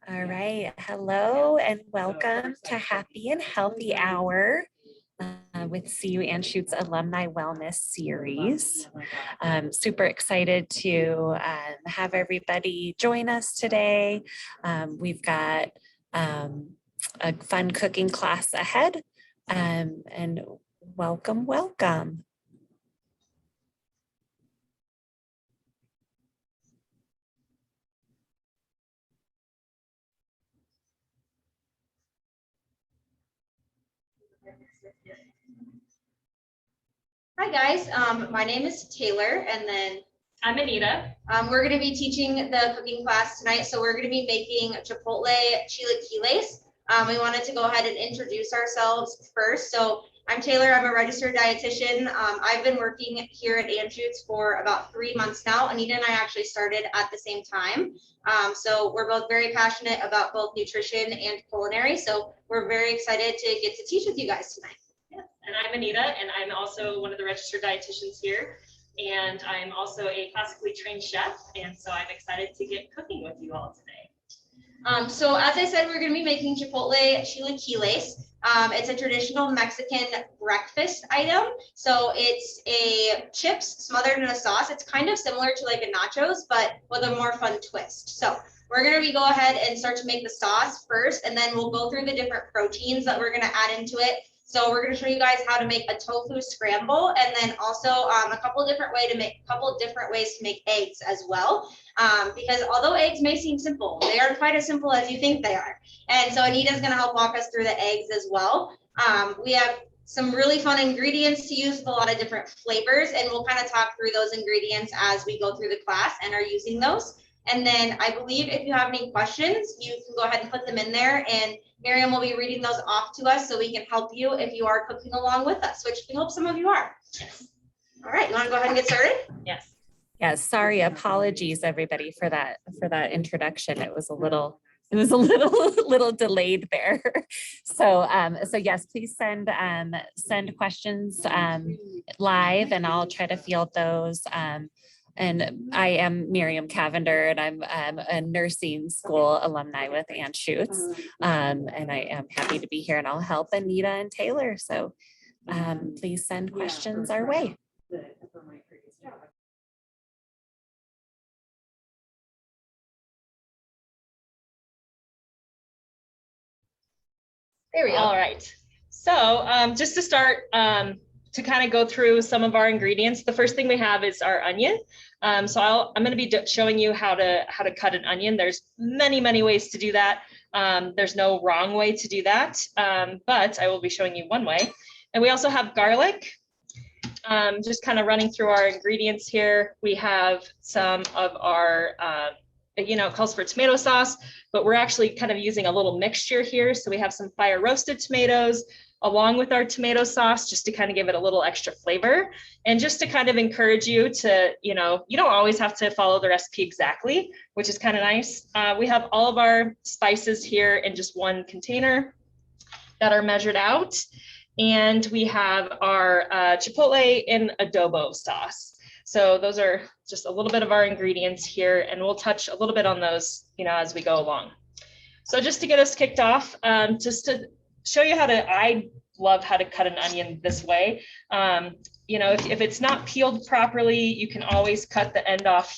All right. Hello and welcome to Happy and Healthy Hour with CU Anschutz Alumni Wellness Series. I'm super excited to have everybody join us today. We've got a fun cooking class ahead, and welcome, welcome. Hi guys, my name is Taylor, and then I'm Anita. We're going to be teaching the cooking class tonight, so we're going to be making Chipotle Chilaquiles. We wanted to go ahead and introduce ourselves first. So I'm Taylor, I'm a registered dietitian. I've been working here at Anschutz for about 3 months now. Anita and I actually started at the same time. So we're both very passionate about both nutrition and culinary, so we're very excited to get to teach with you guys tonight. And I'm Anita, and I'm also one of the registered dietitians here. And I'm also a classically trained chef, and so I'm excited to get cooking with you all today. So as I said, we're going to be making Chipotle Chilaquiles. It's a traditional Mexican breakfast item. So it's a chips smothered in a sauce. It's kind of similar to like a nachos, but with a more fun twist. So we're going to go ahead and start to make the sauce first, and then we'll go through the different proteins that we're going to add into it. So we're going to show you guys how to make a tofu scramble, and then also a couple different ways to make eggs as well. Because although eggs may seem simple, they aren't quite as simple as you think they are. And so Anita's going to help walk us through the eggs as well. We have some really fun ingredients to use with a lot of different flavors, and we'll kind of talk through those ingredients as we go through the class and are using those. And then I believe if you have any questions, you can go ahead and put them in there, and Miriam will be reading those off to us so we can help you if you are cooking along with us, which we hope some of you are. Yes. All right, you want to go ahead and get started? Yes. Yes, sorry, apologies everybody for that introduction. It was a little delayed there. So yes, please send questions live, and I'll try to field those. And I am Miriam Cavender, and I'm a nursing school alumni with Anschutz. And I am happy to be here, and I'll help Anita and Taylor. So please send questions our way. There we go. All right. So just to start, to kind of go through some of our ingredients, the first thing we have is our onion. So I'm going to be showing you how to cut an onion. There's many ways to do that. There's no wrong way to do that, but I will be showing you one way. And we also have garlic. Just kind of running through our ingredients here. We have some of our, it calls for tomato sauce, but we're actually kind of using a little mixture here. So we have some fire roasted tomatoes along with our tomato sauce, just to kind of give it a little extra flavor, and just to kind of encourage you to, you don't always have to follow the recipe exactly, which is kind of nice. We have all of our spices here in just one container that are measured out. And we have our Chipotle and adobo sauce. So those are just a little bit of our ingredients here, and we'll touch a little bit on those, as we go along. So just to get us kicked off, just to show you I love how to cut an onion this way. If it's not peeled properly, you can always cut the end off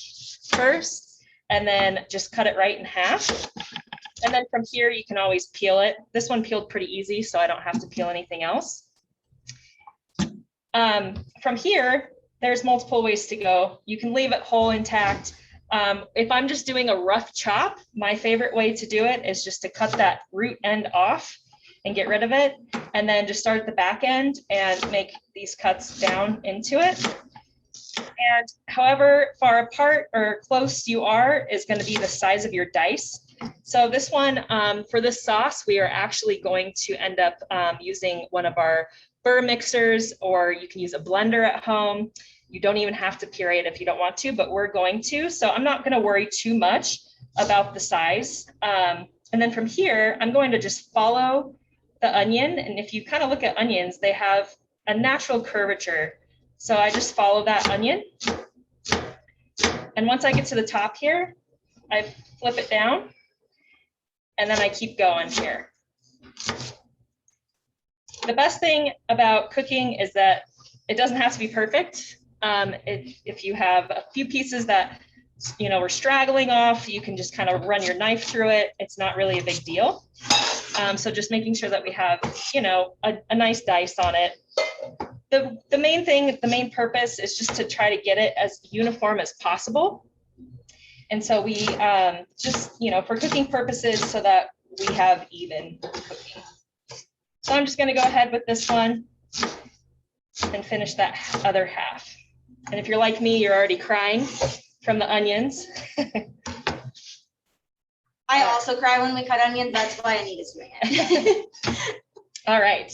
first and then just cut it right in half. And then from here, you can always peel it. This one peeled pretty easy, so I don't have to peel anything else. From here, there's multiple ways to go. You can leave it whole intact. If I'm just doing a rough chop, my favorite way to do it is just to cut that root end off and get rid of it, and then just start at the back end and make these cuts down into it. And however far apart or close you are is going to be the size of your dice. So this one, for this sauce, we are actually going to end up using one of our burr mixers, or you can use a blender at home. You don't even have to puree it if you don't want to, but we're going to. So I'm not going to worry too much about the size. And then from here, I'm going to just follow the onion. And if you kind of look at onions, they have a natural curvature. So I just follow that onion. And once I get to the top here, I flip it down and then I keep going here. The best thing about cooking is that it doesn't have to be perfect. If you have a few pieces that, you know, we're straggling off, you can just kind of run your knife through it. It's not really a big deal. So just making sure that we have, you know, a nice dice on it. The main thing, the main purpose is just to try to get it as uniform as possible. And so we just, you know, for cooking purposes, so that we have even cooking. So I'm just going to go ahead with this one and finish that other half. And if you're like me, you're already crying from the onions. I also cry when we cut onions. That's why Anita's doing it. All right.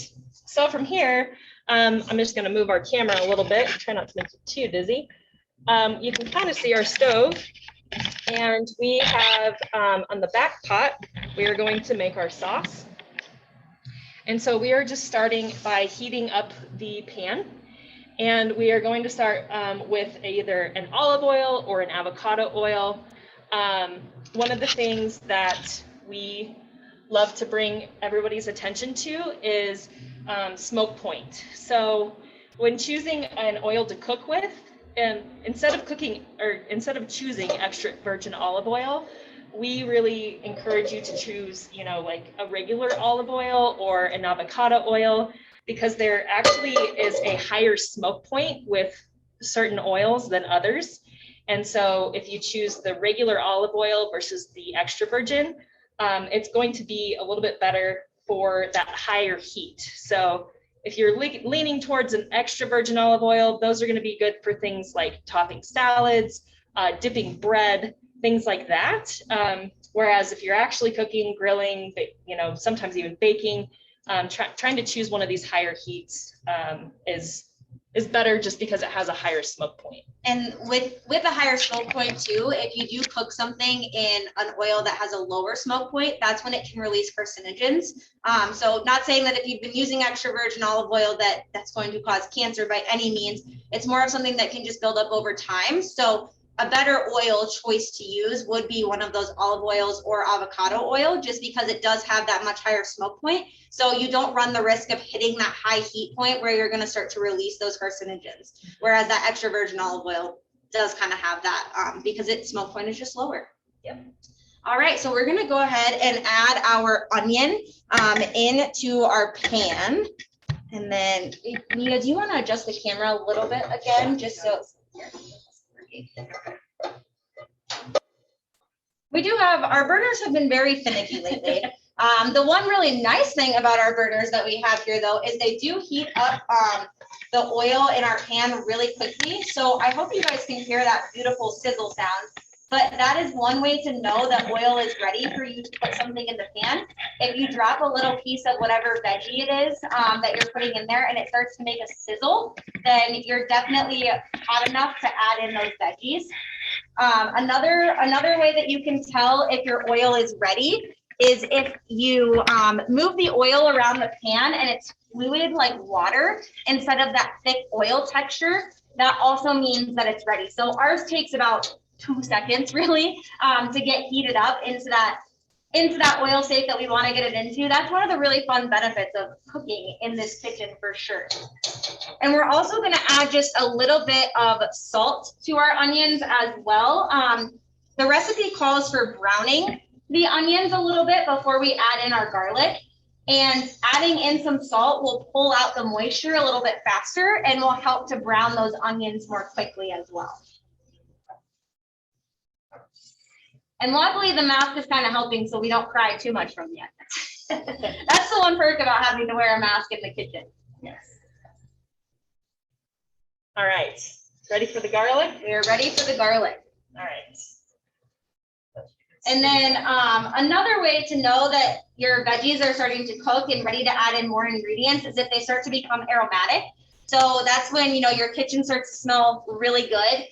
So from here, I'm just going to move our camera a little bit. Try not to make it too dizzy. You can kind of see our stove. And we have on the back pot, we are going to make our sauce. And so we are just starting by heating up the pan. And we are going to start with either an olive oil or an avocado oil. One of the things that we love to bring everybody's attention to is smoke point. So when choosing an oil to cook with, and instead of choosing extra virgin olive oil, we really encourage you to choose, you know, like a regular olive oil or an avocado oil, because there actually is a higher smoke point with certain oils than others. And so if you choose the regular olive oil versus the extra virgin, it's going to be a little bit better for that higher heat. So if you're leaning towards an extra virgin olive oil, those are going to be good for things like topping salads, dipping bread, things like that. Whereas if you're actually cooking, grilling, you know, sometimes even baking, trying to choose one of these higher heats is better, just because it has a higher smoke point. And with a higher smoke point too, if you do cook something in an oil that has a lower smoke point, that's when it can release carcinogens. So not saying that if you've been using extra virgin olive oil that's going to cause cancer by any means. It's more of something that can just build up over time. So a better oil choice to use would be one of those olive oils or avocado oil, just because it does have that much higher smoke point. So you don't run the risk of hitting that high heat point where you're going to start to release those carcinogens. Whereas that extra virgin olive oil does kind of have that because its smoke point is just lower. Yep. All right, so we're going to go ahead and add our onion into our pan. And then, Nia, do you want to adjust the camera a little bit again, just so we do have, our burners have been very finicky lately. The one really nice thing about our burners that we have here, though, is they do heat up the oil in our pan really quickly. So I hope you guys can hear that beautiful sizzle sound. But that is one way to know that oil is ready for you to put something in the pan. If you drop a little piece of whatever veggie it is that you're putting in there and it starts to make a sizzle, then you're definitely hot enough to add in those veggies. Another way that you can tell if your oil is ready is if you move the oil around the pan and it's fluid like water instead of that thick oil texture. That also means that it's ready. So ours takes about 2 seconds really to get heated up into that oil state that we want to get it into. That's one of the really fun benefits of cooking in this kitchen for sure. And we're also going to add just a little bit of salt to our onions as well. The recipe calls for browning the onions a little bit before we add in our garlic. And adding in some salt will pull out the moisture a little bit faster and will help to brown those onions more quickly as well. And luckily the mask is kind of helping so we don't cry too much from the onions. That's the one perk about having to wear a mask in the kitchen. Yes. All right, ready for the garlic? We're ready for the garlic. All right. And then another way to know that your veggies are starting to cook and ready to add in more ingredients is if they start to become aromatic. So that's when, you know, your kitchen starts to smell really good.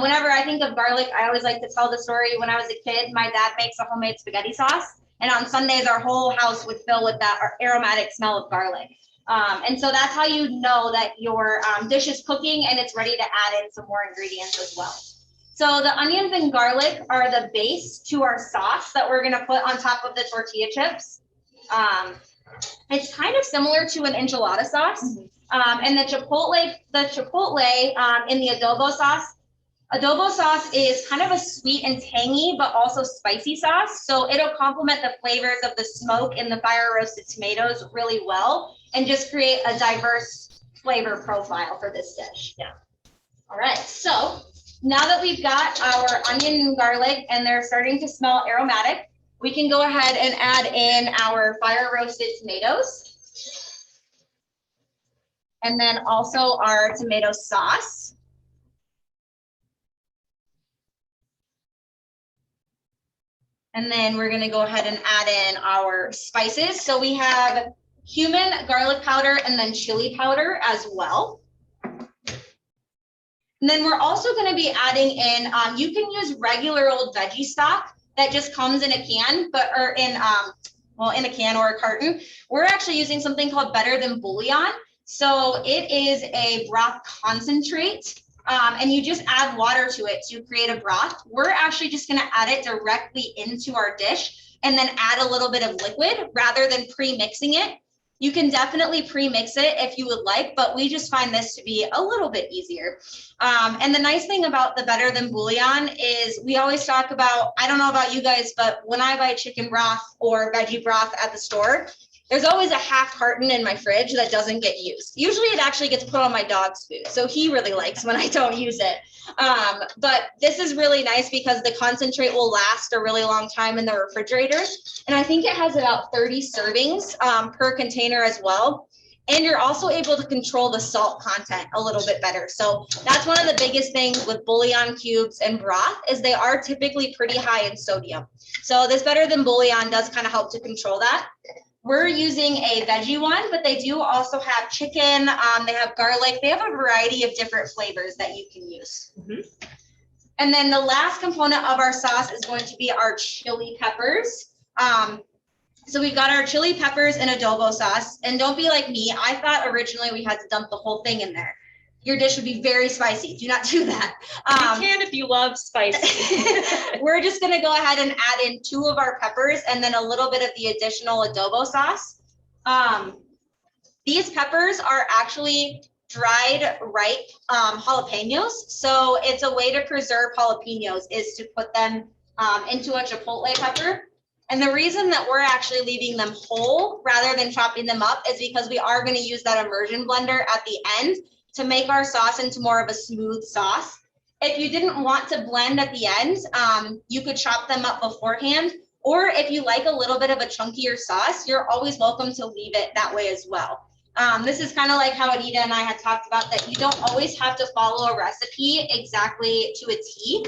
Whenever I think of garlic, I always like to tell the story. When I was a kid, my dad makes a homemade spaghetti sauce. And on Sundays, our whole house would fill with that aromatic smell of garlic. And so that's how you know that your dish is cooking and it's ready to add in some more ingredients as well. So the onions and garlic are the base to our sauce that we're gonna put on top of the tortilla chips. It's kind of similar to an enchilada sauce. And the chipotle in the adobo sauce is kind of a sweet and tangy, but also spicy sauce. So it'll complement the flavors of the smoke and the fire roasted tomatoes really well and just create a diverse flavor profile for this dish. Yeah. All right, so now that we've got our onion and garlic and they're starting to smell aromatic, we can go ahead and add in our fire roasted tomatoes. And then also our tomato sauce. And then we're gonna go ahead and add in our spices. So we have cumin, garlic powder, and then chili powder as well. And then we're also gonna be adding in, you can use regular old veggie stock that just comes in a can, or in a can or a carton. We're actually using something called Better Than Bouillon. So it is a broth concentrate. And you just add water to it to create a broth. We're actually just gonna add it directly into our dish and then add a little bit of liquid rather than pre-mixing it. You can definitely pre-mix it if you would like, but we just find this to be a little bit easier. And the nice thing about the Better Than Bouillon is we always talk about, I don't know about you guys, but when I buy chicken broth or veggie broth at the store, there's always a half carton in my fridge that doesn't get used. Usually it actually gets put on my dog's food. So he really likes when I don't use it. But this is really nice because the concentrate will last a really long time in the refrigerator. And I think it has about 30 servings per container as well. And you're also able to control the salt content a little bit better. So that's one of the biggest things with bouillon cubes and broth is they are typically pretty high in sodium. So this Better Than Bouillon does kind of help to control that. We're using a veggie one, but they do also have chicken. They have garlic. They have a variety of different flavors that you can use. And then the last component of our sauce is going to be our chili peppers. So we've got our chili peppers and adobo sauce. And don't be like me. I thought originally we had to dump the whole thing in there. Your dish would be very spicy. Do not do that. You can if you love spicy. We're just gonna go ahead and add in 2 of our peppers and then a little bit of the additional adobo sauce. These peppers are actually dried ripe jalapenos. So it's a way to preserve jalapenos is to put them into a chipotle pepper. And the reason that we're actually leaving them whole rather than chopping them up is because we are gonna use that immersion blender at the end to make our sauce into more of a smooth sauce. If you didn't want to blend at the end, you could chop them up beforehand, or if you like a little bit of a chunkier sauce, you're always welcome to leave it that way as well. This is kind of like how Anita and I had talked about that you don't always have to follow a recipe exactly to a T,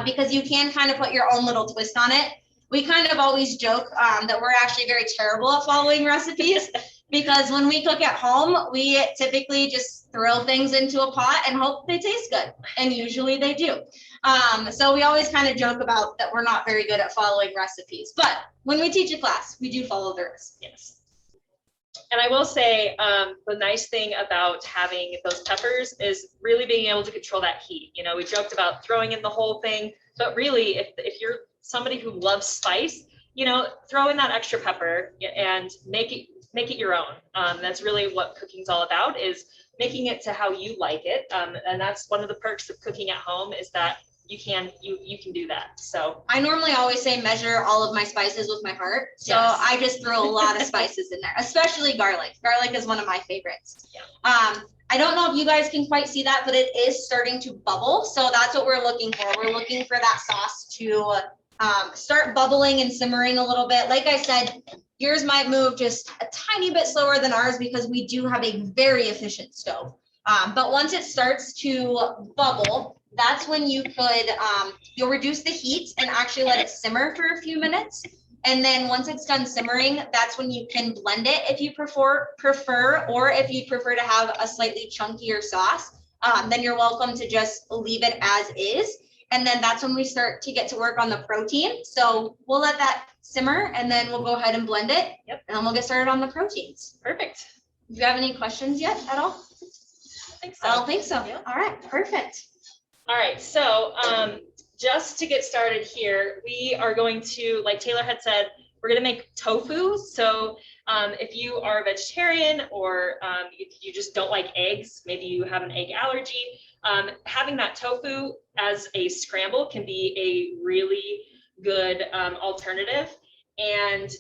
because you can kind of put your own little twist on it. We kind of always joke that we're actually very terrible at following recipes. Because when we cook at home, we typically just throw things into a pot and hope they taste good. And usually they do. So we always kind of joke about that we're not very good at following recipes. But when we teach a class, we do follow the recipe. Yes. And I will say the nice thing about having those peppers is really being able to control that heat. You know, we joked about throwing in the whole thing, but really if you're somebody who loves spice, you know, throw in that extra pepper and make it your own. That's really what cooking's all about, is making it to how you like it. And that's one of the perks of cooking at home is that you can do that. So I normally always say measure all of my spices with my heart. So yes. I just throw a lot of spices in there, especially garlic. Garlic is one of my favorites. Yeah. I don't know if you guys can quite see that, but it is starting to bubble. So that's what we're looking for. We're looking for that sauce to start bubbling and simmering a little bit. Like I said, yours might move just a tiny bit slower than ours because we do have a very efficient stove. But once it starts to bubble, that's when you could, you'll reduce the heat and actually let it simmer for a few minutes. And then once it's done simmering, that's when you can blend it if you prefer, or if you prefer to have a slightly chunkier sauce, then you're welcome to just leave it as is. And then that's when we start to get to work on the protein. So we'll let that simmer and then we'll go ahead and blend it. Yep. And then we'll get started on the proteins. Perfect. Do you have any questions yet at all? I think so. I don't think so. Yep. All right, perfect. All right, so just to get started here, we are going to, like Taylor had said, we're going to make tofu. So if you are a vegetarian or you just don't like eggs, maybe you have an egg allergy, having that tofu as a scramble can be a really good alternative. And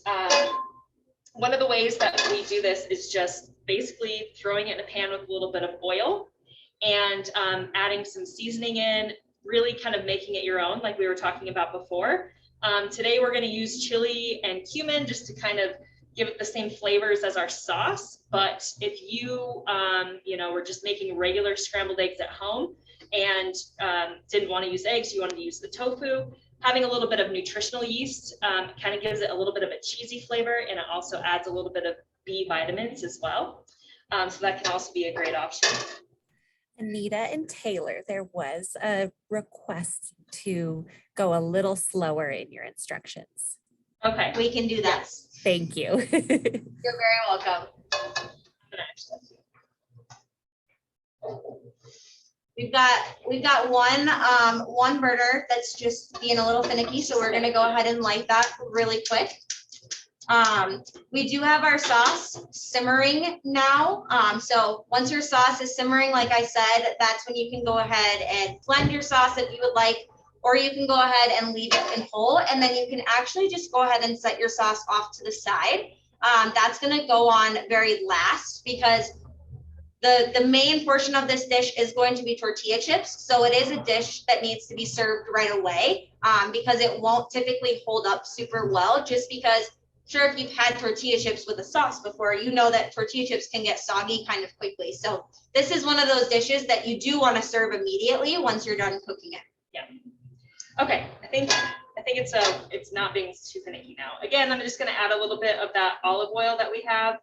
one of the ways that we do this is just basically throwing it in a pan with a little bit of oil and adding some seasoning in, really kind of making it your own, like we were talking about before. Today we're going to use chili and cumin just to kind of give it the same flavors as our sauce. But if you, were just making regular scrambled eggs at home and didn't want to use eggs, you wanted to use the tofu, having a little bit of nutritional yeast kind of gives it a little bit of a cheesy flavor, and it also adds a little bit of B vitamins as well. So that can also be a great option. Anita and Taylor, there was a request to go a little slower in your instructions. Okay. We can do that. Yes. Thank you. You're very welcome. We've got one burner that's just being a little finicky, so we're gonna go ahead and light that really quick. We do have our sauce simmering now. So once your sauce is simmering, like I said, that's when you can go ahead and blend your sauce if you would like, or you can go ahead and leave it in whole, and then you can actually just go ahead and set your sauce off to the side. That's gonna go on very last because the main portion of this dish is going to be tortilla chips. So it is a dish that needs to be served right away because it won't typically hold up super well, just because sure, if you've had tortilla chips with a sauce before, you know that tortilla chips can get soggy kind of quickly. So this is one of those dishes that you do want to serve immediately once you're done cooking it. Yeah. Okay, I think it's not being too finicky now. Again, I'm just going to add a little bit of that olive oil that we have.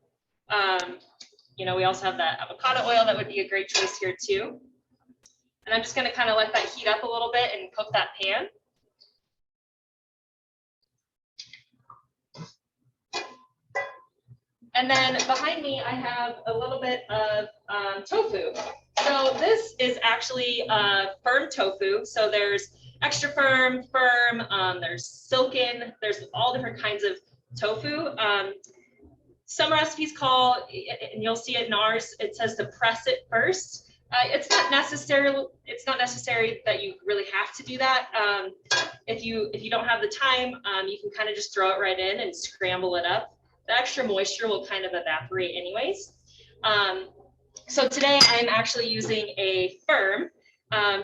We also have that avocado oil that would be a great choice here too. And I'm just going to kind of let that heat up a little bit and cook that pan. And then behind me, I have a little bit of tofu. So this is actually firm tofu. So there's extra firm, there's silken, there's all different kinds of tofu. Some recipes call, and you'll see it in ours, it says to press it first. It's not necessary that you really have to do that. If you don't have the time, you can kind of just throw it right in and scramble it up. The extra moisture will kind of evaporate anyways. So today I'm actually using a firm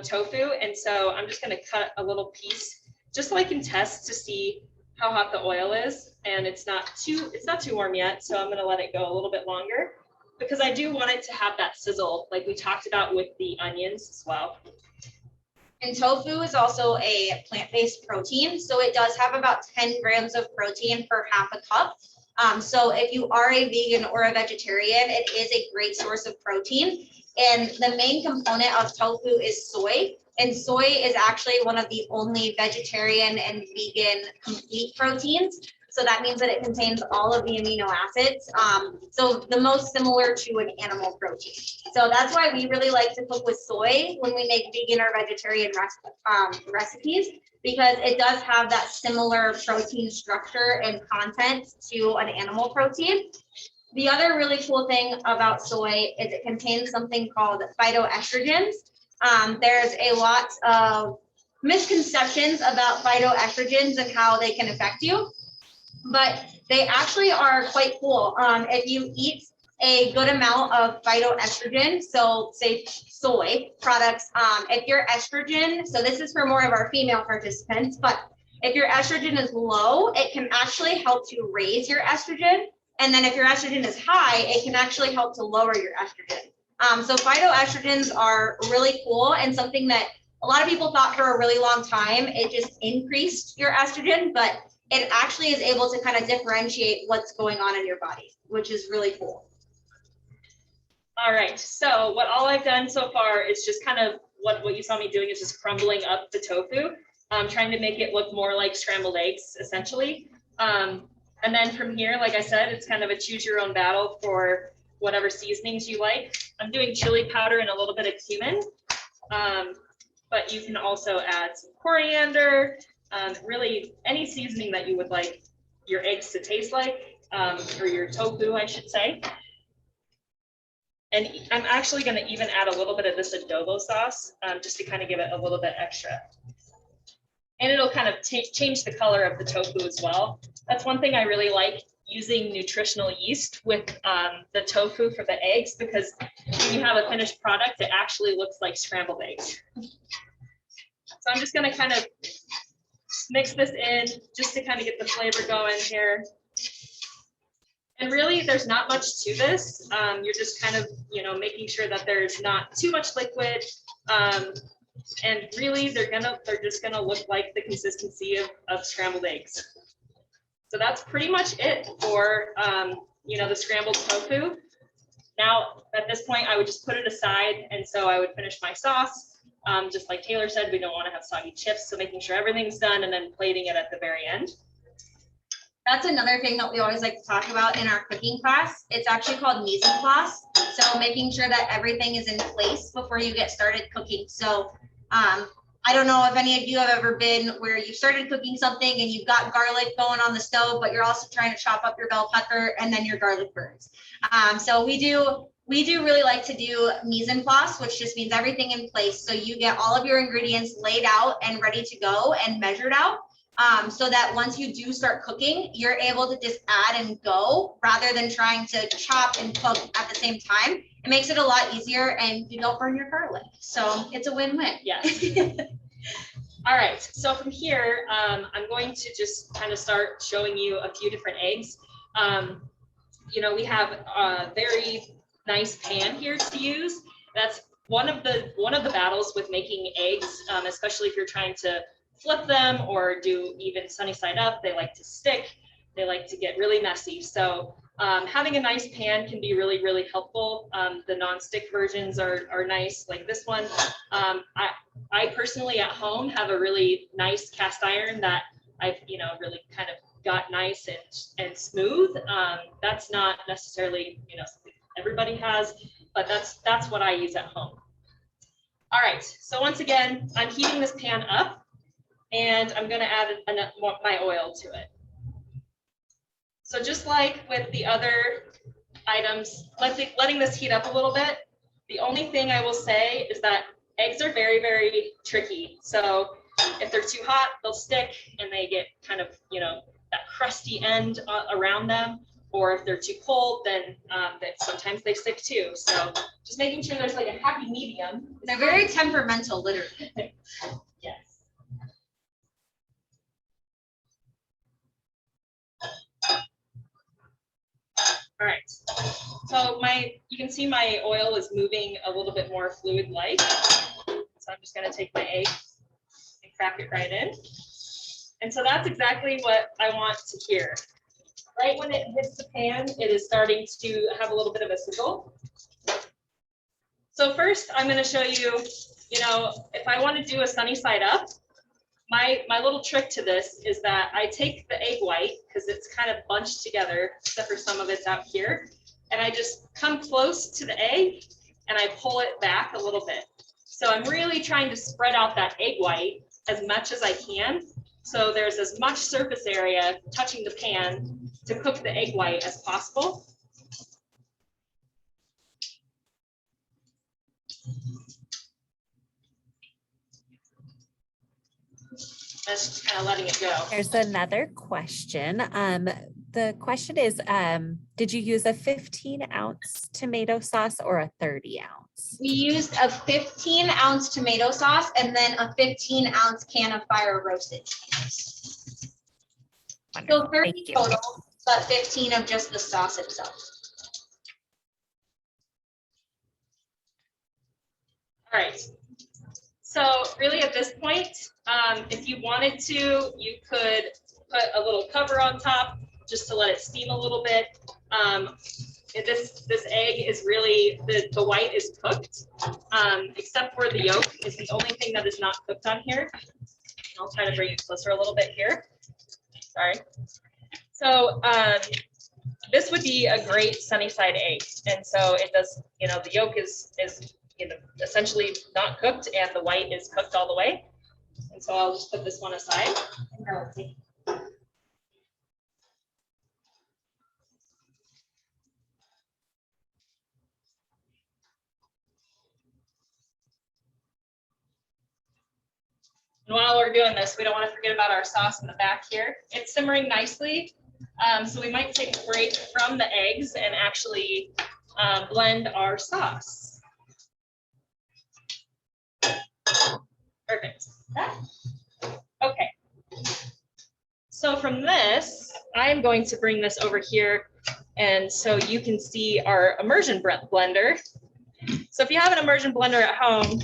tofu, and so I'm just going to cut a little piece just so I can test to see how hot the oil is, and it's not too warm yet, so I'm going to let it go a little bit longer because I do want it to have that sizzle like we talked about with the onions as well. And tofu is also a plant-based protein, so it does have about 10 grams of protein per half a cup. So if you are a vegan or a vegetarian, it is a great source of protein. And the main component of tofu is soy. And soy is actually one of the only vegetarian and vegan complete proteins. So that means that it contains all of the amino acids. So the most similar to an animal protein. So that's why we really like to cook with soy when we make vegan or vegetarian recipes, because it does have that similar protein structure and content to an animal protein. The other really cool thing about soy is it contains something called phytoestrogens. There's a lot of misconceptions about phytoestrogens and how they can affect you, but they actually are quite cool. If you eat a good amount of phytoestrogen, so say soy products, if your estrogen, so this is for more of our female participants, but if your estrogen is low, it can actually help to raise your estrogen. And then if your estrogen is high, it can actually help to lower your estrogen. So phytoestrogens are really cool and something that a lot of people thought for a really long time, it just increased your estrogen, but it actually is able to kind of differentiate what's going on in your body, which is really cool. All right, so all I've done so far is just kind of what you saw me doing is just crumbling up the tofu, trying to make it look more like scrambled eggs, essentially. And then from here, like I said, it's kind of a choose your own battle for whatever seasonings you like. I'm doing chili powder and a little bit of cumin. But but you can also add some coriander, really any seasoning that you would like your eggs to taste like, or your tofu, I should say. And I'm actually going to even add a little bit of this adobo sauce, just to kind of give it a little bit extra. And it'll kind of change the color of the tofu as well. That's one thing I really like, using nutritional yeast with the tofu for the eggs, because when you have a finished product, it actually looks like scrambled eggs. So I'm just going to kind of mix this in just to kind of get the flavor going here. And really, there's not much to this. You're just kind of, making sure that there's not too much liquid. And really, they're just gonna look like the consistency of scrambled eggs. So that's pretty much it for the scrambled tofu. Now, at this point, I would just put it aside, and so I would finish my sauce. Just like Taylor said, we don't want to have soggy chips, so making sure everything's done and then plating it at the very end. That's another thing that we always like to talk about in our cooking class. It's actually called Miso Class. So making sure that everything is in place before you get started cooking. So I don't know if any of you have ever been where you started cooking something and you've got garlic going on the stove, but you're also trying to chop up your bell pepper and then your garlic burns. So we do really like to do mise en place, which just means everything in place. So you get all of your ingredients laid out and ready to go and measured out. So that once you do start cooking, you're able to just add and go rather than trying to chop and cook at the same time. It makes it a lot easier and you don't burn your garlic. So it's a win-win. Yes. All right. So from here, I'm going to just kind of start showing you a few different eggs. We have a very nice pan here to use. That's one of the battles with making eggs, especially if you're trying to flip them or do even sunny side up. They like to stick, they like to get really messy. So having a nice pan can be really, really helpful. The non-stick versions are nice, like this one. I personally at home have a really nice cast iron that I've really kind of got nice and smooth. That's not necessarily something everybody has, but that's what I use at home. All right, so once again, I'm heating this pan up. And I'm going to add my oil to it. So just like with the other items, letting this heat up a little bit, the only thing I will say is that eggs are very, very tricky. So if they're too hot, they'll stick and they get kind of, that crusty end around them. Or if they're too cold, then sometimes they stick too. So just making sure there's like a happy medium. They're very temperamental, literally. Yes. All right, so you can see my oil is moving a little bit more fluid-like. So I'm just going to take my egg and crack it right in. And so that's exactly what I want to hear. Right when it hits the pan, it is starting to have a little bit of a sizzle. So first, I'm going to show you, if I want to do a sunny side up, my little trick to this is that I take the egg white, because it's kind of bunched together, except for some of it's out here, and I just come close to the egg and I pull it back a little bit. So I'm really trying to spread out that egg white as much as I can, so there's as much surface area touching the pan to cook the egg white as possible. That's just kind of letting it go. There's another question. The question is, did you use a 15-ounce tomato sauce or a 30-ounce? We used a 15-ounce tomato sauce and then a 15-ounce can of fire roasted tomatoes. So 30 total, but 15 of just the sauce itself. All right. So really at this point, if you wanted to, you could put a little cover on top just to let it steam a little bit. This egg is really, the white is cooked, except for the yolk is the only thing that is not cooked on here. I'll try to bring it closer a little bit here. Sorry. So this would be a great sunny side egg. And so it does, the yolk is essentially not cooked, and the white is cooked all the way. And so I'll just put this one aside. And while we're doing this, we don't want to forget about our sauce in the back here. It's simmering nicely. So we might take a break from the eggs and actually blend our sauce. Perfect. Okay. So from this, I'm going to bring this over here, and so you can see our immersion blender. So if you have an immersion blender at home,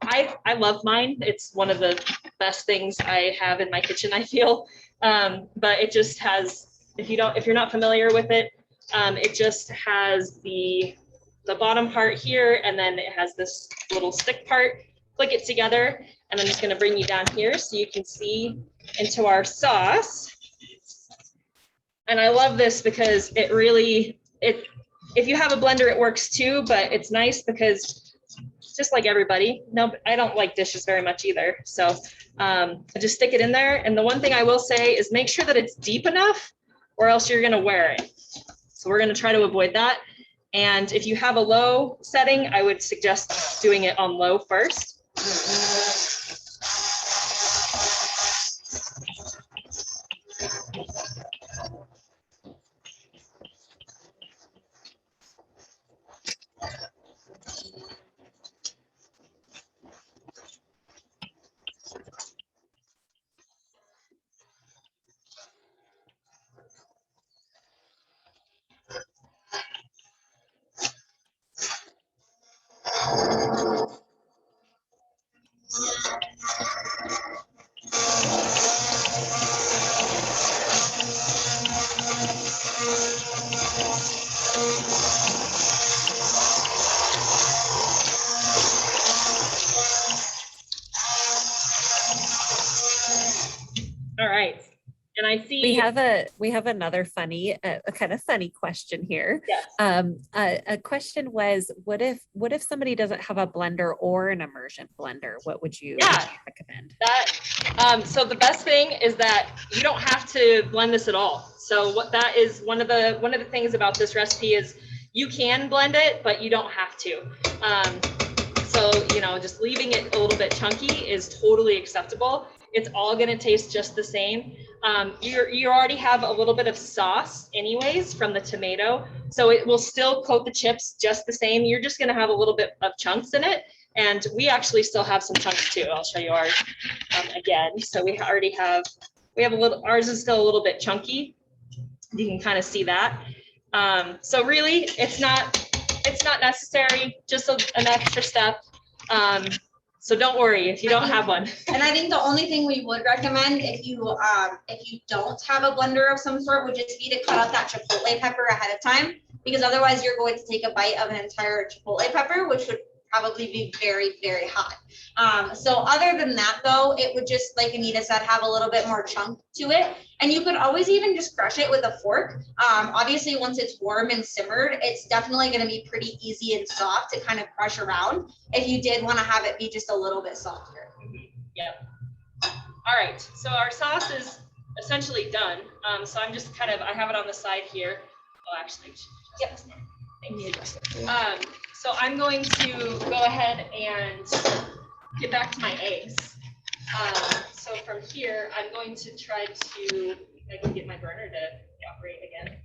I love mine. It's one of the best things I have in my kitchen, I feel. But it just has, if you're not familiar with it, it just has the bottom part here, and then it has this little stick part. Click it together, and I'm just going to bring you down here so you can see into our sauce. And I love this because it really, if you have a blender, it works too, but it's nice because just like everybody, no, I don't like dishes very much either. So I just stick it in there. And the one thing I will say is make sure that it's deep enough, or else you're going to wear it. So we're going to try to avoid that. And if you have a low setting, I would suggest doing it on low first. All right. And I see we have another funny, a kind of funny question here. Yes. A question was, what if somebody doesn't have a blender or an immersion blender? What would you recommend? So the best thing is that you don't have to blend this at all. So what that is, one of the things about this recipe is you can blend it, but you don't have to. So, just leaving it a little bit chunky is totally acceptable. It's all going to taste just the same. You already have a little bit of sauce anyways from the tomato, so it will still coat the chips just the same. You're just going to have a little bit of chunks in it, and we actually still have some chunks too. I'll show you ours again. So we have a little, ours is still a little bit chunky. You can kind of see that. So really, it's not necessary, just an extra step. So don't worry if you don't have one. And I think the only thing we would recommend if you don't have a blender of some sort would just be to cut out that chipotle pepper ahead of time, because otherwise you're going to take a bite of an entire chipotle pepper, which would probably be very, very hot. So other than that though, it would just, like Anita said, have a little bit more chunk to it. And you could always even just crush it with a fork. Obviously once it's warm and simmered, it's definitely going to be pretty easy and soft to kind of crush around if you did want to have it be just a little bit softer. Yep. All right, so our sauce is essentially done. So I'm just I have it on the side here. Oh, actually, yep. Thank you. So I'm going to go ahead and get back to my eggs. So from here, I'm going to try to, I can get my burner to operate again.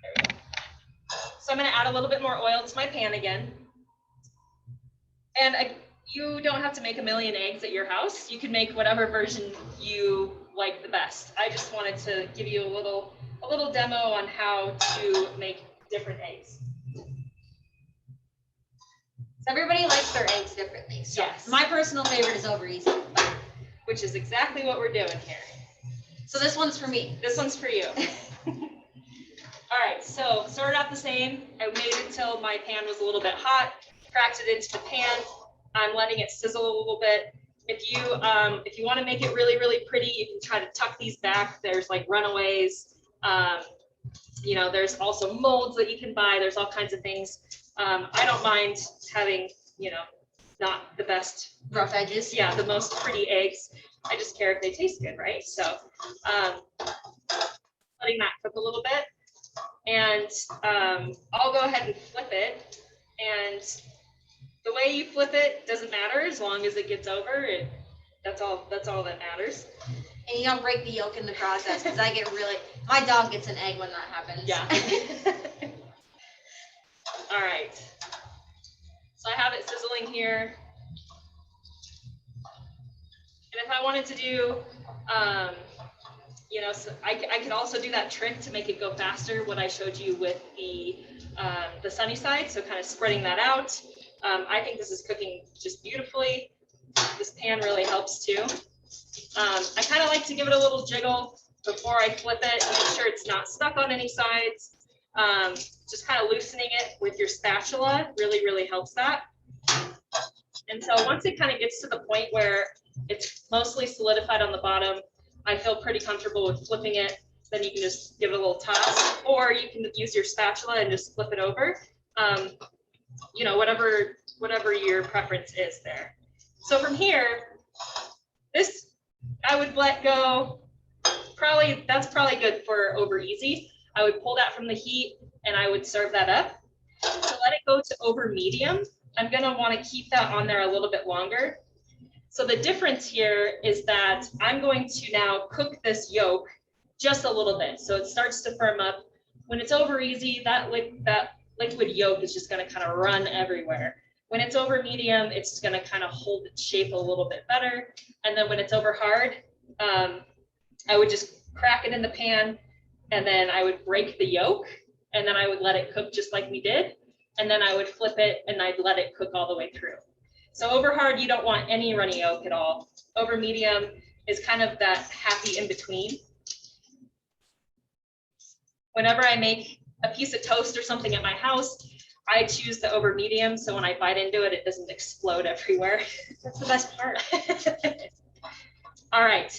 There we go. So I'm going to add a little bit more oil to my pan again. And you don't have to make a million eggs at your house. You can make whatever version you like the best. I just wanted to give you a little demo on how to make different eggs. Everybody likes their eggs differently. So yes. My personal favorite is over easy, which is exactly what we're doing here. So this one's for me. This one's for you. All right, so started out the same. I waited until my pan was a little bit hot, cracked it into the pan. I'm letting it sizzle a little bit. If you want to make it really, really pretty, you can try to tuck these back. There's like runaways. There's also molds that you can buy. There's all kinds of things. I don't mind having, you know, not the best, Rough edges. yeah, the most pretty eggs. I just care if they taste good, right? So letting that cook a little bit, and I'll go ahead and flip it. And the way you flip it doesn't matter as long as it gets over it. That's all that matters. And you don't break the yolk in the process, because I get really, my dog gets an egg when that happens. Yeah. All right. So I have it sizzling here. And if I wanted to do, you know, so I could also do that trick to make it go faster, what I showed you with the sunny side. So kind of spreading that out. I think this is cooking just beautifully. This pan really helps too. I kind of like to give it a little jiggle before I flip it, make sure it's not stuck on any sides. Just kind of loosening it with your spatula really helps that. And so once it kind of gets to the point where it's mostly solidified on the bottom, I feel pretty comfortable with flipping it. Then you can just give it a little toss, or you can use your spatula and just flip it over. You know, whatever your preference is there. So from here, this I would let go. That's probably good for over easy. I would pull that from the heat and I would serve that up. To let it go to over medium, I'm gonna want to keep that on there a little bit longer. So the difference here is that I'm going to now cook this yolk just a little bit. So it starts to firm up. When it's over easy, that liquid yolk is just gonna kind of run everywhere. When it's over medium, it's just gonna kind of hold its shape a little bit better. And then when it's over hard, I would just crack it in the pan, and then I would break the yolk, and then I would let it cook just like we did. And then I would flip it and I'd let it cook all the way through. So over hard, you don't want any runny yolk at all. Over medium is kind of that happy in between. Whenever I make a piece of toast or something at my house, I choose the over medium, so when I bite into it, it doesn't explode everywhere. That's the best part. All right.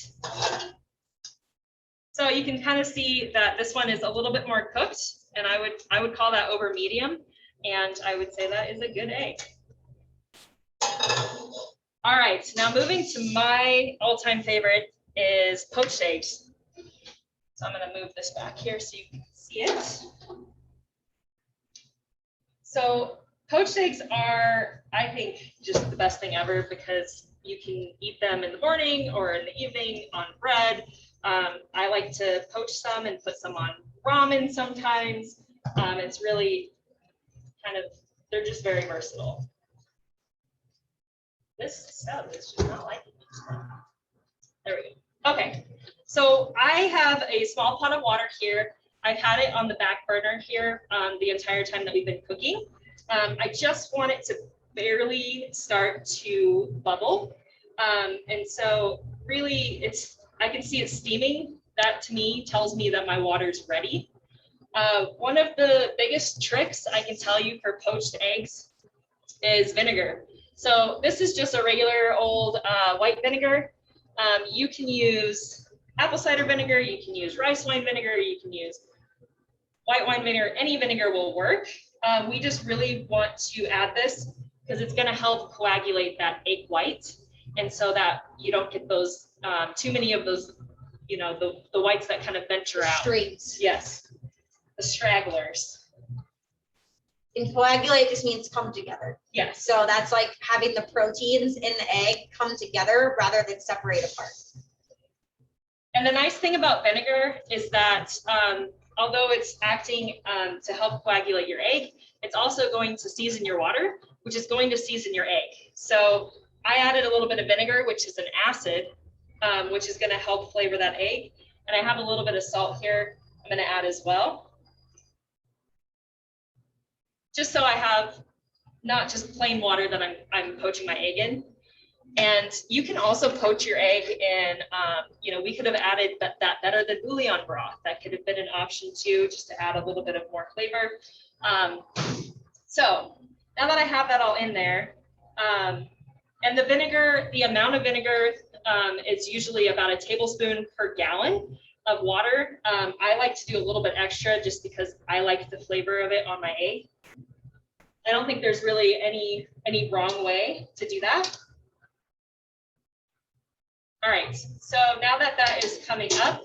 So you can kind of see that this one is a little bit more cooked, and I would call that over medium, and I would say that is a good egg. All right, now moving to my all-time favorite is poached eggs. So I'm going to move this back here so you can see it. So poached eggs are, I think, just the best thing ever, because you can eat them in the morning or in the evening on bread. I like to poach some and put some on ramen sometimes. It's really kind of, they're just very versatile. This stove is just not liking it. There we go. Okay, so I have a small pot of water here. I've had it on the back burner here the entire time that we've been cooking. I just want it to barely start to bubble. And so really I can see it steaming. That to me tells me that my water's ready. One of the biggest tricks I can tell you for poached eggs is vinegar. So this is just a regular old white vinegar. You can use apple cider vinegar, you can use rice wine vinegar, you can use white wine vinegar, any vinegar will work. We just really want to add this because it's going to help coagulate that egg white, and so that you don't get those too many of those, you know, the whites that kind of venture out. Streaks. Yes, the stragglers. And coagulate just means come together. Yes. So that's like having the proteins in the egg come together rather than separate apart. And the nice thing about vinegar is that although it's acting to help coagulate your egg, it's also going to season your water, which is going to season your egg. So I added a little bit of vinegar, which is an acid, which is going to help flavor that egg. And I have a little bit of salt here I'm going to add as well. Just so I have not just plain water that I'm poaching my egg in. And you can also poach your egg in, you know, we could have added that better than bouillon broth. That could have been an option too, just to add a little bit of more flavor. So now that I have that all in there, and the vinegar, the amount of vinegar is usually about a tablespoon per gallon of water. I like to do a little bit extra just because I like the flavor of it on my egg. I don't think there's really any wrong way to do that. All right, so now that that is coming up,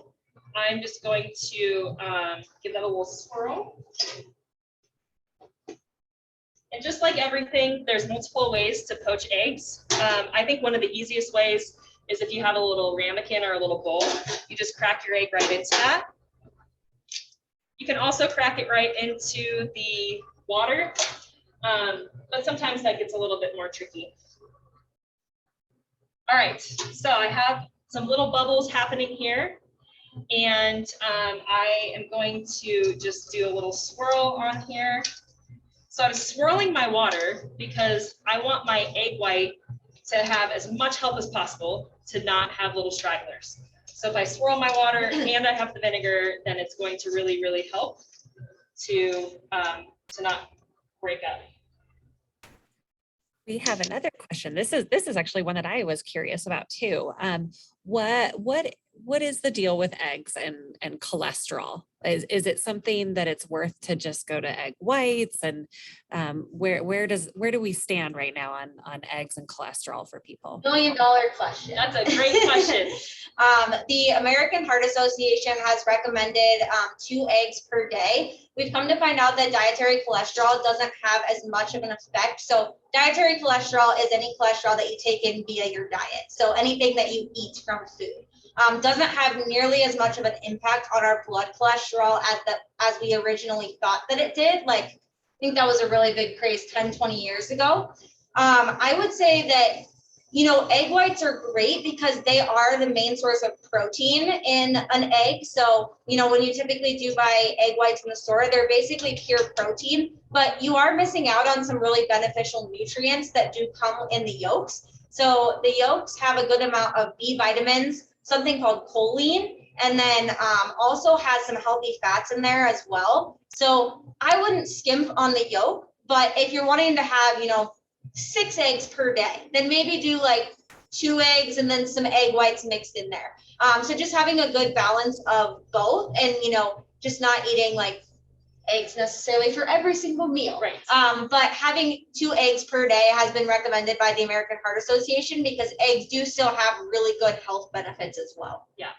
I'm just going to give that a little swirl. And just like everything, there's multiple ways to poach eggs. I think one of the easiest ways is if you have a little ramekin or a little bowl, you just crack your egg right into that. You can also crack it right into the water, but sometimes that gets a little bit more tricky. All right, so I have some little bubbles happening here, and I am going to just do a little swirl on here. So I'm swirling my water because I want my egg white to have as much help as possible to not have little stragglers. So if I swirl my water and I have the vinegar, then it's going to really, really help to not break up. We have another question. This is actually one that I was curious about too. What is the deal with eggs and cholesterol? Is it something that it's worth to just go to egg whites? And where do we stand right now on eggs and cholesterol for people? $1 million question. That's a great question. The American Heart Association has recommended 2 eggs per day. We've come to find out that dietary cholesterol doesn't have as much of an effect. So dietary cholesterol is any cholesterol that you take in via your diet. So anything that you eat from food. Doesn't have nearly as much of an impact on our blood cholesterol as we originally thought that it did. Like, I think that was a really big craze 10, 20 years ago. I would say that, you know, egg whites are great because they are the main source of protein in an egg. So, you know, when you typically do buy egg whites in the store, they're basically pure protein, but you are missing out on some really beneficial nutrients that do come in the yolks. So the yolks have a good amount of B vitamins, something called choline, and then also has some healthy fats in there as well. So I wouldn't skimp on the yolk, but if you're wanting to have, you know, 6 eggs per day, then maybe do like 2 eggs and then some egg whites mixed in there. So just having a good balance of both, and, you know, just not eating like eggs necessarily for every single meal. Right. But having 2 eggs per day has been recommended by the American Heart Association because eggs do still have really good health benefits as well. Yeah.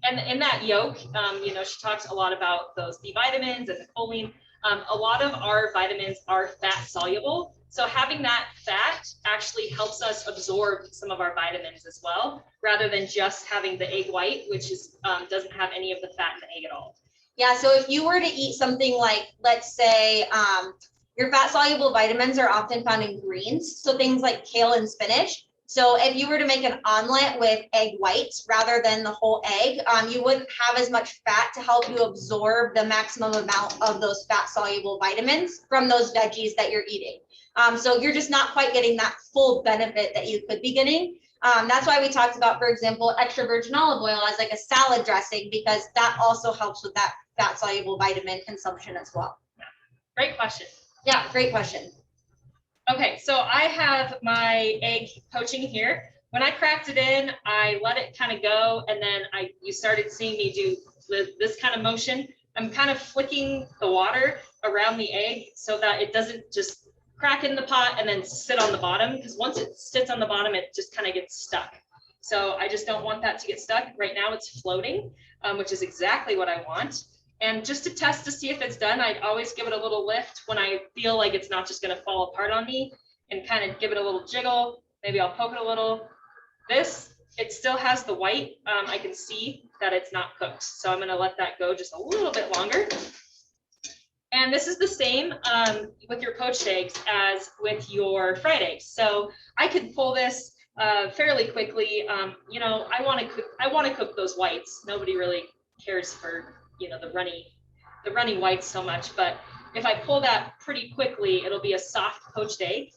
And in that yolk, you know, she talks a lot about those B vitamins and the choline. A lot of our vitamins are fat soluble. So having that fat actually helps us absorb some of our vitamins as well, rather than just having the egg white, which is doesn't have any of the fat in the egg at all. Yeah, so if you were to eat something like, let's say, your fat soluble vitamins are often found in greens, so things like kale and spinach. So if you were to make an omelet with egg whites rather than the whole egg, you wouldn't have as much fat to help you absorb the maximum amount of those fat soluble vitamins from those veggies that you're eating. So you're just not quite getting that full benefit that you could be getting. That's why we talked about, for example, extra virgin olive oil as like a salad dressing, because that also helps with that fat soluble vitamin consumption as well. Great question. Yeah, great question. Okay, so I have my egg poaching here. When I cracked it in, I let it kind of go, and then you started seeing me do this kind of motion. I'm kind of flicking the water around the egg so that it doesn't just crack in the pot and then sit on the bottom, because once it sits on the bottom, it just kind of gets stuck. So I just don't want that to get stuck. Right now it's floating, which is exactly what I want. And just to test to see if it's done, I'd always give it a little lift when I feel like it's not just going to fall apart on me, and kind of give it a little jiggle. Maybe I'll poke it a little. This, it still has the white. I can see that it's not cooked. So I'm going to let that go just a little bit longer. And this is the same with your poached eggs as with your fried eggs. So I could pull this fairly quickly. You know, I want to cook those whites. Nobody really cares for, you know, the runny whites so much. But if I pull that pretty quickly, it'll be a soft poached egg.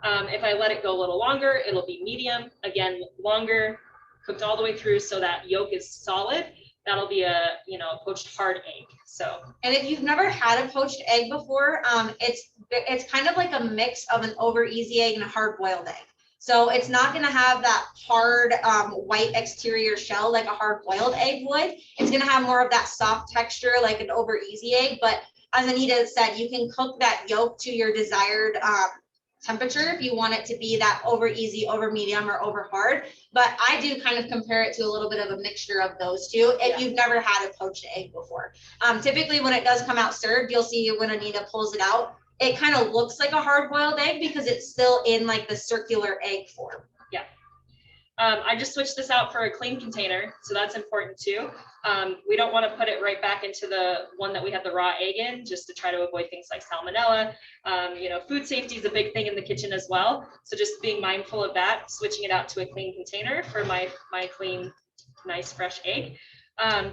If I let it go a little longer, it'll be medium. Again, longer, cooked all the way through so that yolk is solid. That'll be a, you know, poached hard egg. So, and if you've never had a poached egg before, it's kind of like a mix of an over easy egg and a hard boiled egg. So it's not going to have that hard white exterior shell like a hard boiled egg would. It's going to have more of that soft texture like an over easy egg, but as Anita said, you can cook that yolk to your desired temperature if you want it to be that over easy, over medium, or over hard. But I do kind of compare it to a little bit of a mixture of those two if you've never had a poached egg before. Typically when it does come out served, you'll see when Anita pulls it out, it kind of looks like a hard boiled egg because it's still in like the circular egg form. Yeah. I just switched this out for a clean container, so that's important too. We don't want to put it right back into the one that we had the raw egg in, just to try to avoid things like salmonella. You know, food safety is a big thing in the kitchen as well. So just being mindful of that, switching it out to a clean container for my clean, nice, fresh egg.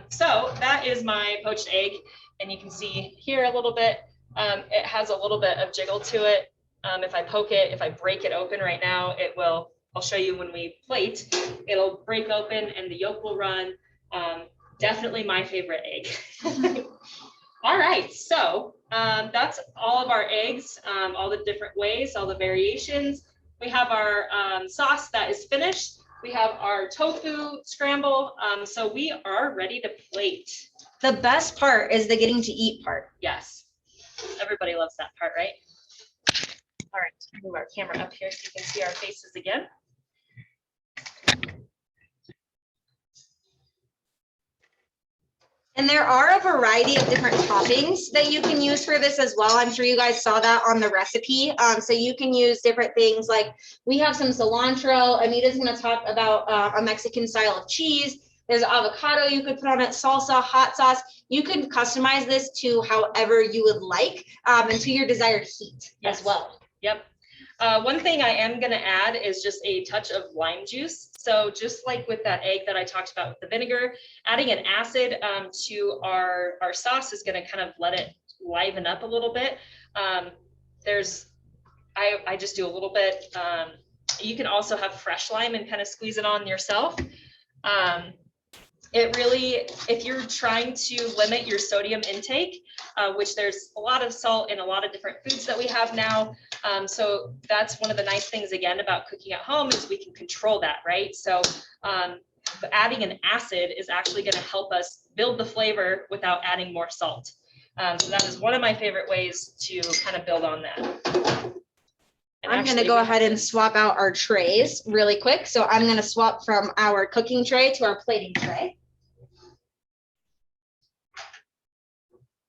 So that is my poached egg. And you can see here a little bit, it has a little bit of jiggle to it. If I poke it, if I break it open right now, it will, I'll show you when we plate, it'll break open and the yolk will run. Definitely my favorite egg. All right, so that's all of our eggs, all the different ways, all the variations. We have our sauce that is finished. We have our tofu scramble. So we are ready to plate. The best part is the getting to eat part. Yes, everybody loves that part, right? All right, move our camera up here so you can see our faces again. And there are a variety of different toppings that you can use for this as well. I'm sure you guys saw that on the recipe. So you can use different things like we have some cilantro. Anita's going to talk about a Mexican style of cheese. There's avocado you could put on it, salsa, hot sauce. You can customize this to however you would like and to your desired heat as well. Yep. One thing I am going to add is just a touch of lime juice. So just like with that egg that I talked about with the vinegar, adding an acid to our sauce is going to kind of let it liven up a little bit. I just do a little bit. You can also have fresh lime and kind of squeeze it on yourself. It really, if you're trying to limit your sodium intake, which there's a lot of salt in a lot of different foods that we have now. So that's one of the nice things again about cooking at home is we can control that, right? So adding an acid is actually going to help us build the flavor without adding more salt. So that is one of my favorite ways to kind of build on that. I'm going to go ahead and swap out our trays really quick. So I'm going to swap from our cooking tray to our plating tray.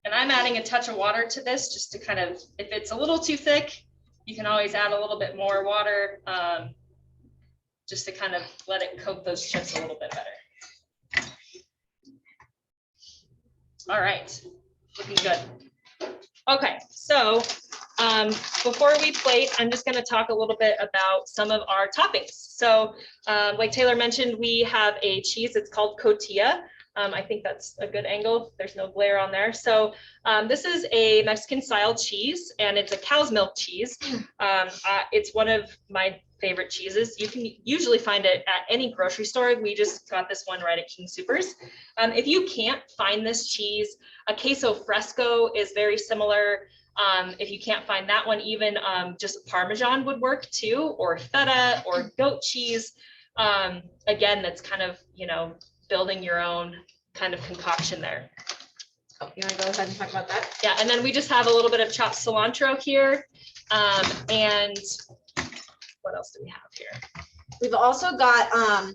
And I'm adding a touch of water to this just to kind of, if it's a little too thick, you can always add a little bit more water just to kind of let it coat those chips a little bit better. All right, looking good. Okay, so before we plate, I'm just going to talk a little bit about some of our toppings. So like Taylor mentioned, we have a cheese. It's called Tortilla. I think that's a good angle. There's no glare on there. So this is a Mexican style cheese and it's a cow's milk cheese. It's one of my favorite cheeses. You can usually find it at any grocery store. We just got this one right at King Soopers. If you can't find this cheese, a queso fresco is very similar. If you can't find that one, even just Parmesan would work too, or feta or goat cheese. Again, that's kind of, you know, building your own kind of concoction there. Oh, you want to go ahead and talk about that? Yeah, and then we just have a little bit of chopped cilantro here. And what else do we have here? We've also got, I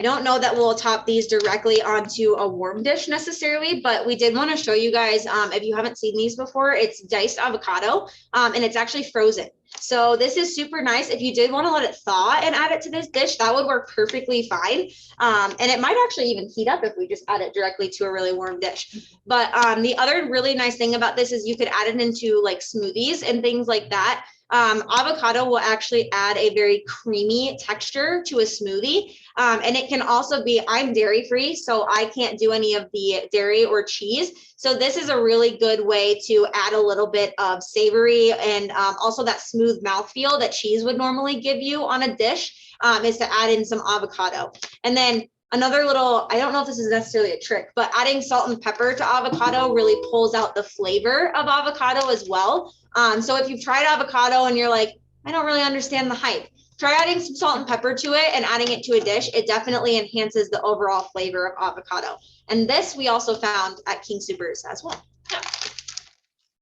don't know that we'll top these directly onto a warm dish necessarily, but we did want to show you guys, if you haven't seen these before, it's diced avocado, and it's actually frozen. So this is super nice. If you did want to let it thaw and add it to this dish, that would work perfectly fine. And it might actually even heat up if we just add it directly to a really warm dish. But the other really nice thing about this is you could add it into like smoothies and things like that. Avocado will actually add a very creamy texture to a smoothie. And it can also be, I'm dairy free, so I can't do any of the dairy or cheese. So this is a really good way to add a little bit of savory and also that smooth mouthfeel that cheese would normally give you on a dish, is to add in some avocado. And then another little, I don't know if this is necessarily a trick, but adding salt and pepper to avocado really pulls out the flavor of avocado as well. So if you've tried avocado and you're like, I don't really understand the hype, try adding some salt and pepper to it and adding it to a dish. It definitely enhances the overall flavor of avocado. And this we also found at King Soopers as well. Yeah.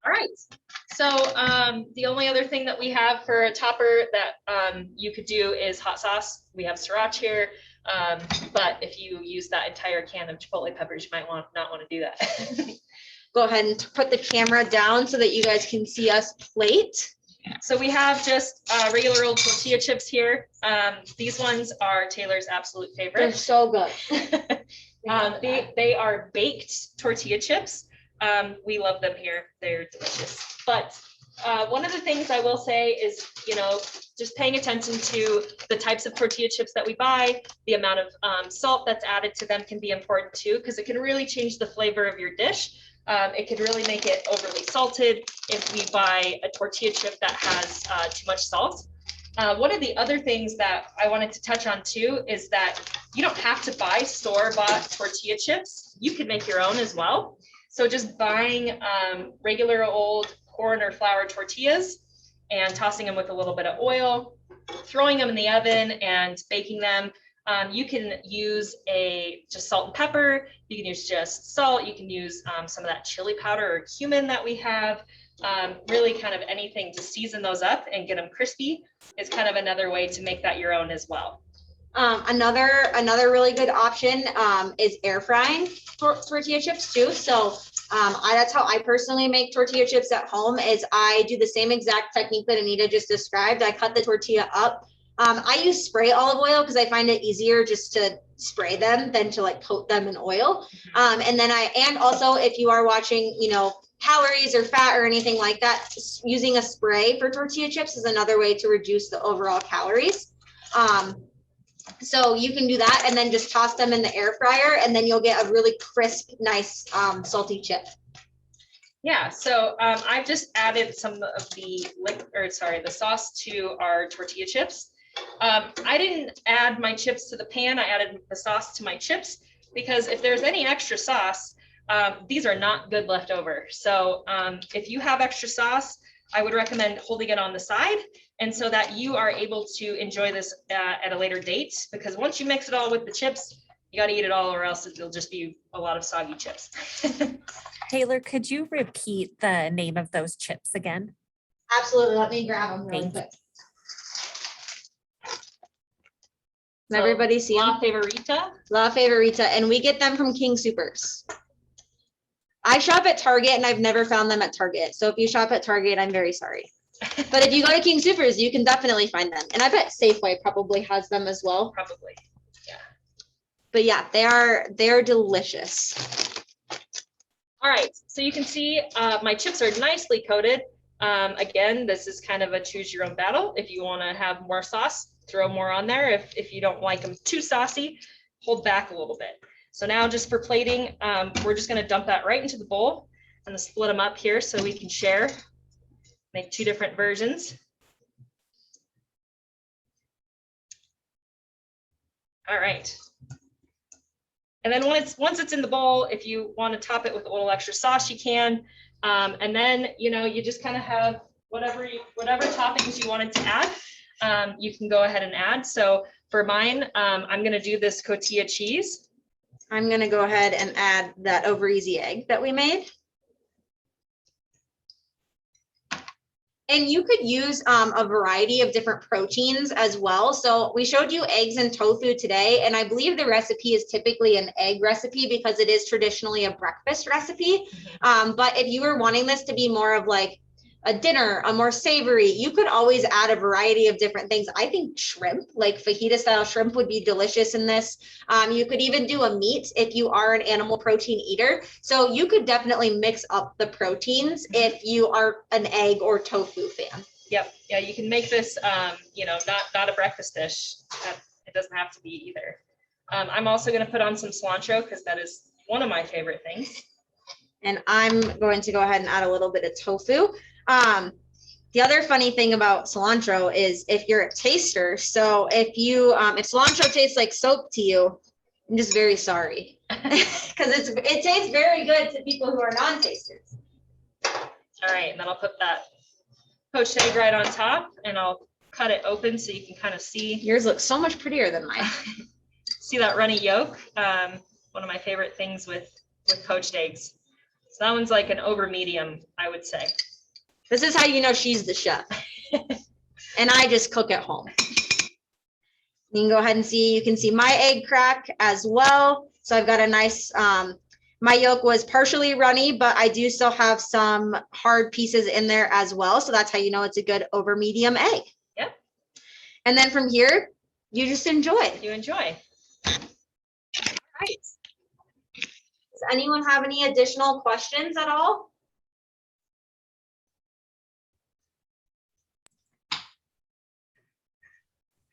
All right. So the only other thing that we have for a topper that you could do is hot sauce. We have sriracha here, but if you use that entire can of Chipotle peppers, you might not want to do that. Go ahead and put the camera down so that you guys can see us plate. So we have just regular old tortilla chips here. These ones are Taylor's absolute They're favorite. so good. They are baked tortilla chips. We love them here. They're delicious. But one of the things I will say is, just paying attention to the types of tortilla chips that we buy, the amount of salt that's added to them can be important too, because it can really change the flavor of your dish. It could really make it overly salted if we buy a tortilla chip that has too much salt. One of the other things that I wanted to touch on too is that you don't have to buy store-bought tortilla chips. You can make your own as well. So just buying regular old corn or flour tortillas and tossing them with a little bit of oil, throwing them in the oven and baking them. You can use just salt and pepper. You can use just salt. You can use some of that chili powder or cumin that we have. Really kind of anything to season those up and get them crispy is kind of another way to make that your own as well. Another really good option is air frying tortilla chips too. So that's how I personally make tortilla chips at home. Is I do the same exact technique that Anita just described. I cut the tortilla up. I use spray olive oil because I find it easier just to spray them than to like coat them in oil. And also if you are watching, calories or fat or anything like that, using a spray for tortilla chips is another way to reduce the overall calories. So you can do that and then just toss them in the air fryer and then you'll get a really crisp, nice, salty chip. Yeah, so I've just added some of the sauce to our tortilla chips. I didn't add my chips to the pan. I added the sauce to my chips because if there's any extra sauce, these are not good leftover. So if you have extra sauce, I would recommend holding it on the side and so that you are able to enjoy this at a later date, because once you mix it all with the chips, you got to eat it all or else it'll just be a lot of soggy chips. Taylor, could you repeat the name of those chips again? Absolutely. Let me grab them really quick. So, everybody see them? La Favorita. La Favorita, and we get them from King Soopers. I shop at Target and I've never found them at Target. So if you shop at Target, I'm very sorry. But if you go to King Soopers, you can definitely find them. And I bet Safeway probably has them as well. Probably, yeah. But yeah, they're delicious. All right, so you can see my chips are nicely coated. Again, this is kind of a choose your own battle. If you want to have more sauce, throw more on there. If you don't like them too saucy, hold back a little bit. So now just for plating, we're just going to dump that right into the bowl and split them up here so we can share, make two different versions. All right. And then once it's in the bowl, if you want to top it with a little extra sauce, you can. And then, you just kind of have whatever toppings you wanted to add, you can go ahead and add. So for mine, I'm going to do this cotija cheese. I'm going to go ahead and add that over easy egg that we made. And you could use a variety of different proteins as well. So we showed you eggs and tofu today, and I believe the recipe is typically an egg recipe because it is traditionally a breakfast recipe. But if you were wanting this to be more of like a dinner, a more savory, you could always add a variety of different things. I think shrimp, like fajita style shrimp, would be delicious in this. You could even do a meat if you are an animal protein eater. So you could definitely mix up the proteins if you are an egg or tofu fan. Yep. Yeah, you can make this, not a breakfast dish. It doesn't have to be either. I'm also going to put on some cilantro because that is one of my favorite things. And I'm going to go ahead and add a little bit of tofu. The other funny thing about cilantro is if you're a taster, so if cilantro tastes like soap to you, I'm just very sorry because it tastes very good to people who are non-tasters. All right, and then I'll put that poached egg right on top and I'll cut it open so you can kind of see. Yours looks so much prettier than mine. See that runny yolk? One of my favorite things with poached eggs. So that one's like an over medium, I would say. This is how you know she's the chef. And I just cook at home. You can go ahead and see, you can see my egg crack as well. So I've got a nice, my yolk was partially runny, but I do still have some hard pieces in there as well. So that's how you know it's a good over medium egg. Yep. And then from here, you just enjoy. You enjoy. Right. Does anyone have any additional questions at all?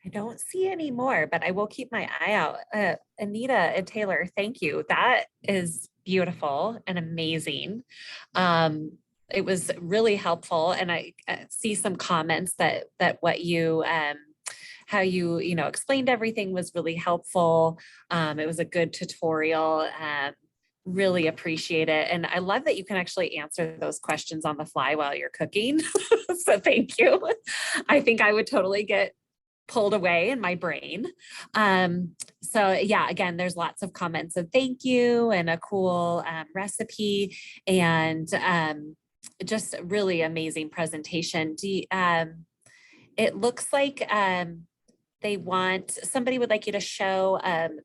I don't see any more, but I will keep my eye out. Anita and Taylor, thank you. That is beautiful and amazing. It was really helpful, and I see some comments that what you how you explained everything was really helpful. It was a good tutorial. Really appreciate it. And I love that you can actually answer those questions on the fly while you're cooking. So thank you. I think I would totally get pulled away in my brain. So yeah, again, there's lots of comments of thank you and a cool recipe, and just really amazing presentation. It looks like somebody would like you to show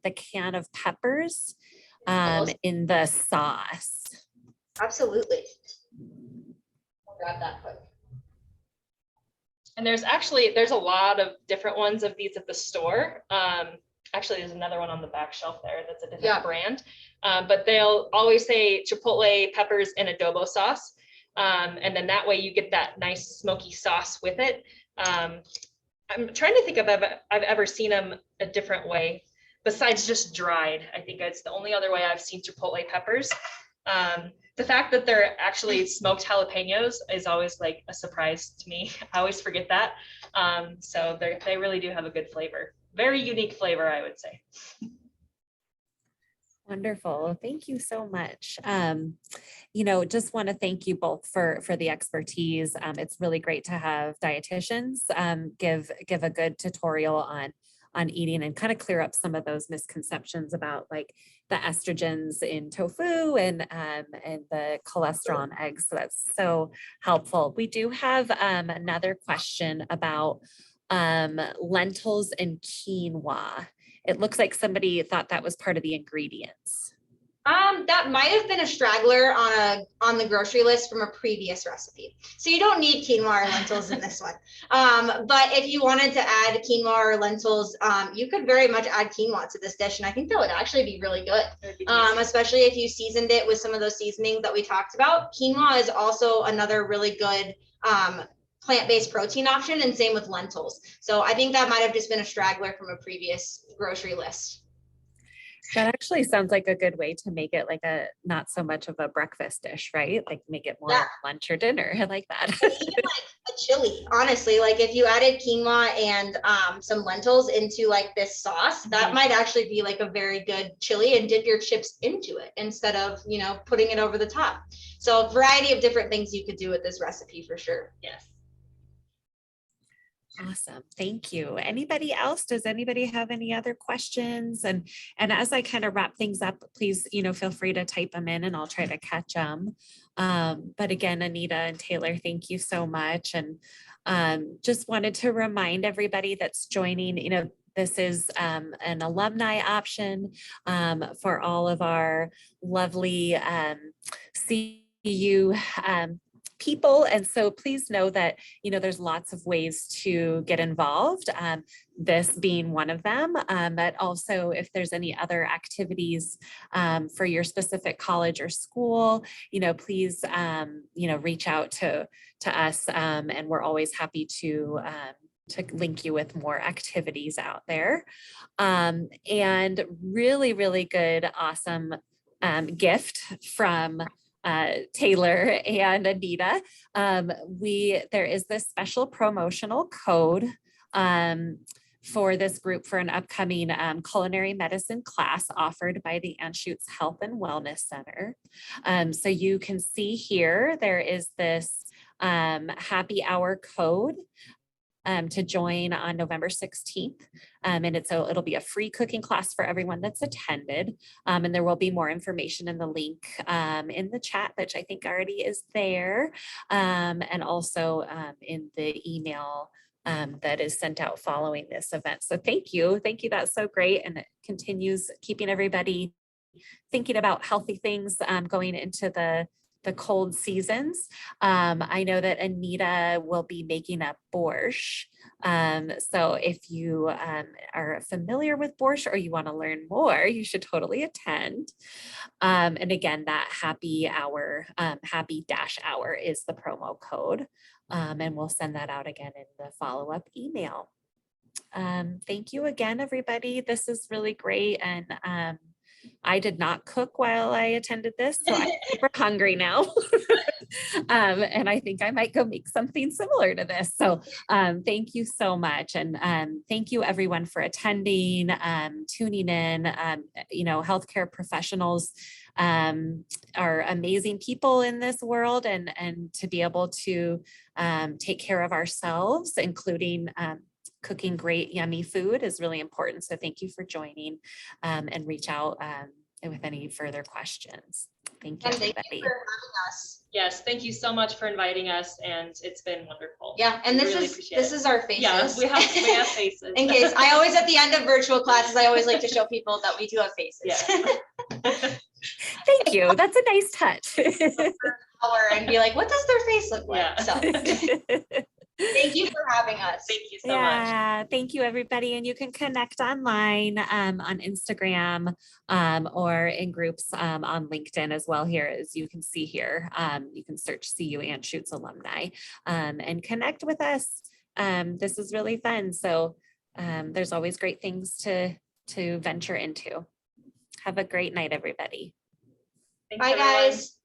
the can of peppers in the sauce. Absolutely. I'll grab that quick. And there's a lot of different ones of these at the store. Actually, there's another one on the back shelf there that's a different brand. But they'll always say Chipotle peppers and adobo sauce. And then that way you get that nice smoky sauce with it. I'm trying to think if I've ever seen them a different way besides just dried. I think it's the only other way I've seen Chipotle peppers. The fact that they're actually smoked jalapenos is always like a surprise to me. I always forget that. So they really do have a good flavor. Very unique flavor, I would say. Wonderful. Thank you so much. Just want to thank you both for the expertise. It's really great to have dietitians give a good tutorial on eating and kind of clear up some of those misconceptions about like the estrogens in tofu and the cholesterol in eggs. So that's so helpful. We do have another question about lentils and quinoa. It looks like somebody thought that was part of the ingredients. That might have been a straggler on the grocery list from a previous recipe. So you don't need quinoa or lentils in this one. But if you wanted to add quinoa or lentils, you could very much add quinoa to this dish. And I think that would actually be really good, especially if you seasoned it with some of those seasonings that we talked about. Quinoa is also another really good plant-based protein option, and same with lentils. So I think that might have just been a straggler from a previous grocery list. That actually sounds like a good way to make it like a not so much of a breakfast dish, right? Like make it more lunch or dinner. I like that. Even like a chili, honestly, like if you added quinoa and some lentils into like this sauce, that might actually be like a very good chili, and dip your chips into it instead of, putting it over the top. So a variety of different things you could do with this recipe for sure. Yes. Awesome. Thank you. Anybody else? Does anybody have any other questions? And as I kind of wrap things up, please, feel free to type them in and I'll try to catch them. But again, Anita and Taylor, thank you so much. And just wanted to remind everybody that's joining, this is an alumni option for all of our lovely CU people. And so please know that, there's lots of ways to get involved, this being one of them, but also if there's any other activities for your specific college or school, please, reach out to us, and we're always happy to link you with more activities out there. And really, really good, awesome gift from Taylor and Anita. There is this special promotional code for this group for an upcoming culinary medicine class offered by the Anschutz Health and Wellness Center. So you can see here, there is this happy hour code to join on November 16th. And it'll be a free cooking class for everyone that's attended. And there will be more information in the link in the chat, which I think already is there. And also in the email that is sent out following this event. So thank you. That's so great. And it continues keeping everybody thinking about healthy things going into the cold seasons. I know that Anita will be making a borscht. So if you are familiar with borscht or you want to learn more, you should totally attend. And again, that happy dash hour is the promo code. And we'll send that out again in the follow-up email. Thank you again, everybody. This is really great. And I did not cook while I attended this, so I'm super hungry now. And I think I might go make something similar to this. So thank you so much. And thank you everyone for attending, tuning in. Healthcare professionals are amazing people in this world, and to be able to take care of ourselves, including cooking great, yummy food is really important. So thank you for joining and reach out with any further questions. Thank you, everybody. Thank you for having us. Yes, thank you so much for inviting us, and it's been wonderful. Yeah, and this is our faces. Yeah, we have faces. In case I always at the end of virtual classes, I always like to show people that we do have faces. Yeah. Thank you. That's a nice touch. And be like, what does their face look like? Yeah. So. Thank you for having us. Thank you so much. Thank you, everybody. And you can connect online on Instagram or in groups on LinkedIn as well. Here, as you can see here, you can search CU Anschutz alumni and connect with us. This is really fun. So there's always great things to venture into. Have a great night, everybody. Thanks, Bye, everyone. guys.